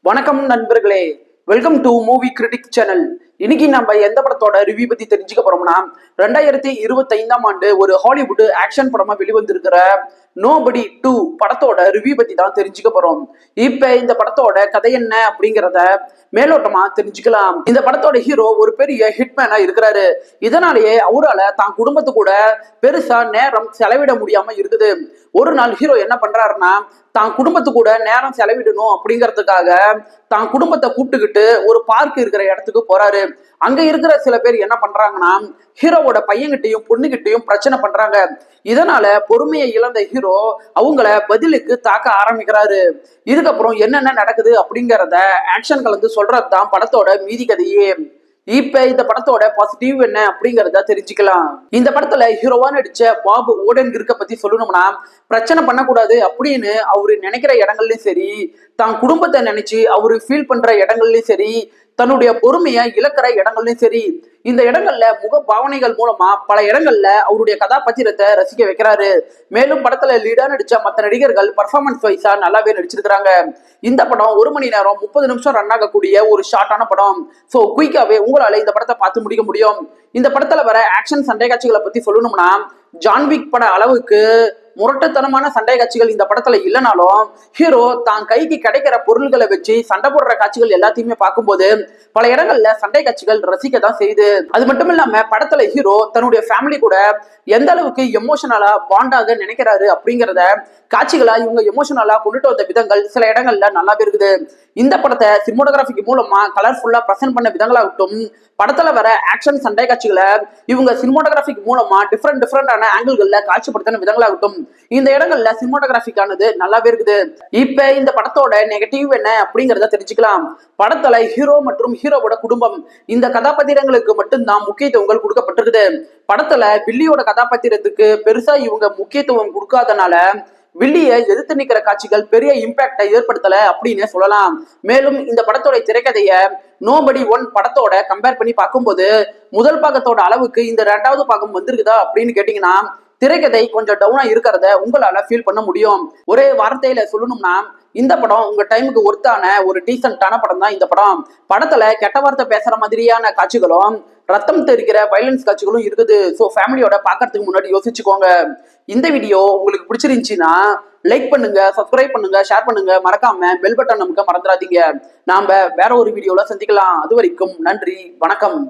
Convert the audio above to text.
வணக்கம் நண்பர்களே, welcome to movie critic channel. இன்னைக்கு நம்ம எந்த படத்தோட ரிவ்யூ பத்தி தெரிஞ்சுக்க போறோம்னா, 2025ஆம் ஆண்டு ஒரு ஹாலிவுட் ஆக்ஷன் படமா வெளிவந்திருக்கிற நோபடி 2 படத்தோட ரிவ்யூ பத்தி தான் தெரிஞ்சுக்க போறோம். இப்ப இந்த படத்தோட கதை என்ன அப்படிங்கிறத மேலோட்டமா தெரிஞ்சுக்கலாம். இந்த படத்தோட ஹீரோ ஒரு பெரிய ஹிட்மேனா இருக்கிறாரு. இதனாலேயே அவரால் தான் குடும்பத்து கூட பெருசா நேரம் செலவிட முடியாம இருக்குது. ஒரு நாள் ஹீரோ என்ன பண்றாருன்னா, தான் குடும்பத்து கூட நேரம் செலவிடணும் அப்படிங்கிறதுக்காக தான் குடும்பத்தை கூப்பிட்டுக்கிட்டு ஒரு பார்க் இருக்கிற இடத்துக்கு போறாரு. அங்க இருக்கிற சில பேர் என்ன பண்றாங்கன்னா, ஹீரோவோட பையன்கிட்டையும் பொண்ணுகிட்டையும் பிரச்சனை பண்றாங்க. இதனால பொறுமையை இழந்த ஹீரோ அவங்கள பதிலுக்கு தாக்க ஆரம்பிக்கிறாரு. இதுக்கப்புறம் என்னென்ன நடக்குது அப்படிங்கிறத ஆக்ஷன் கலந்து சொல்றதுதான் படத்தோட மீதி கதையே. இப்ப இந்த படத்தோட பாசிட்டிவ் என்ன அப்படிங்கறத தெரிஞ்சுக்கலாம். இந்த படத்துல ஹீரோவா நடிச்ச பாப் ஓடென்கிர்க்க பத்தி சொல்லணும்னா, பிரச்சனை பண்ணக்கூடாது அப்படின்னு அவரு நினைக்கிற இடங்கள்லயும் சரி, தான் குடும்பத்தை நினைச்சு அவரு ஃபீல் பண்ற இடங்கள்லயும் சரி, தன்னுடைய பொறுமையை இழக்கிற இடங்கள்லயும் சரி, இந்த இடங்கள்ல முக பாவனைகள் மூலமா பல இடங்கள்ல அவருடைய கதாபாத்திரத்தை ரசிக்க வைக்கிறாரு. மேலும் படத்துல லீடா நடிச்ச மற்ற நடிகர்கள் பர்ஃபார்மன்ஸ் வைஸா நல்லாவே நடிச்சிருக்கிறாங்க. இந்த படம் 1 மணி நேரம் 30 நிமிஷம் ரன் ஆகக்கூடிய ஒரு ஷார்ட்டான படம். ஸோ குயிக்காவே உங்களால இந்த படத்தை பார்த்து முடிக்க முடியும். இந்த படத்துல வர ஆக்ஷன் சண்டை காட்சிகளை பத்தி சொல்லணும்னா, ஜான்விக் பட அளவுக்கு முரட்டுத்தனமான சண்டை காட்சிகள் இந்த படத்துல இல்லைனாலும், ஹீரோ தான் கைக்கு கிடைக்கிற பொருள்களை வச்சு சண்டை போடுற காட்சிகள் எல்லாத்தையுமே பார்க்கும்போது பல இடங்கள்ல சண்டை காட்சிகள் ரசிக்க தான் செய்யுது. அது மட்டும் இல்லாம படத்துல ஹீரோ தன்னுடைய ஃபேமிலி கூட எந்த அளவுக்கு எமோஷனலா பாண்டாக நினைக்கிறாரு அப்படிங்கிறத காட்சிகளா இவங்க எமோஷனலா கொண்டுட்டு வந்த விதங்கள் சில இடங்கள்ல நல்லாவே இருக்குது. இந்த படத்தை சினிமோட்டோகிராஃபிக் மூலமா கலர்ஃபுல்லா பிரசன்ட் பண்ண விதங்களாகட்டும், படத்துல வர ஆக்ஷன் சண்டை காட்சிகளை இவங்க சினிமோட்டோகிராஃபிக் மூலமா டிஃப்ரெண்டான ஆங்கிள்கள்ல காட்சிப்படுத்தின விதங்களாகட்டும், இந்த இடங்கள்ல சினிமோட்டோகிராஃபிக் ஆனது நல்லாவே இருக்குது. இப்ப இந்த படத்தோட நெகட்டிவ் என்ன அப்படிங்கறத தெரிஞ்சுக்கலாம். படத்துல ஹீரோ மற்றும் ஹீரோவோட குடும்பம் இந்த கதாபாத்திரங்களுக்கு மட்டும்தான் முக்கியத்துவங்கள் கொடுக்கப்பட்டிருக்குது. படத்துல வில்லியோட கதாபாத்திரத்துக்கு பெருசா இவங்க முக்கியத்துவம் கொடுக்காதனால வில்லியை எதிர்த்து நிக்கிற காட்சிகள் பெரிய இம்பாக்டை ஏற்படுத்தல அப்படின்னு சொல்லலாம். மேலும் இந்த படத்தோட திரைக்கதைய நோபடி 1 படத்தோட கம்பேர் பண்ணி பார்க்கும்போது முதல் பாகத்தோட அளவுக்கு இந்த 2வது பாகம் வந்திருக்குதா அப்படின்னு கேட்டீங்கன்னா, திரைக்கதை கொஞ்சம் டவுனா இருக்கிறத உங்களால ஃபீல் பண்ண முடியும். ஒரே வார்த்தையில சொல்லணும்னா, இந்த படம் உங்க டைமுக்கு ஒர்த்தான ஒரு டீசென்டான படம் தான் இந்த படம். படத்துல கெட்ட வார்த்தை பேசுற மாதிரியான காட்சிகளும் ரத்தம் தெரிக்கிற வயலன்ஸ் காட்சிகளும் இருக்குது. ஸோ ஃபேமிலியோட பாக்கிறதுக்கு முன்னாடி யோசிச்சுக்கோங்க. இந்த வீடியோ உங்களுக்கு பிடிச்சிருந்துச்சுன்னா லைக் பண்ணுங்க, சப்ஸ்கிரைப் பண்ணுங்க, ஷேர் பண்ணுங்க, மறக்காம பெல் பட்டன் நமக்கு மறந்துடாதீங்க. நாம வேற ஒரு வீடியோல சந்திக்கலாம். அது வரைக்கும் நன்றி, வணக்கம்.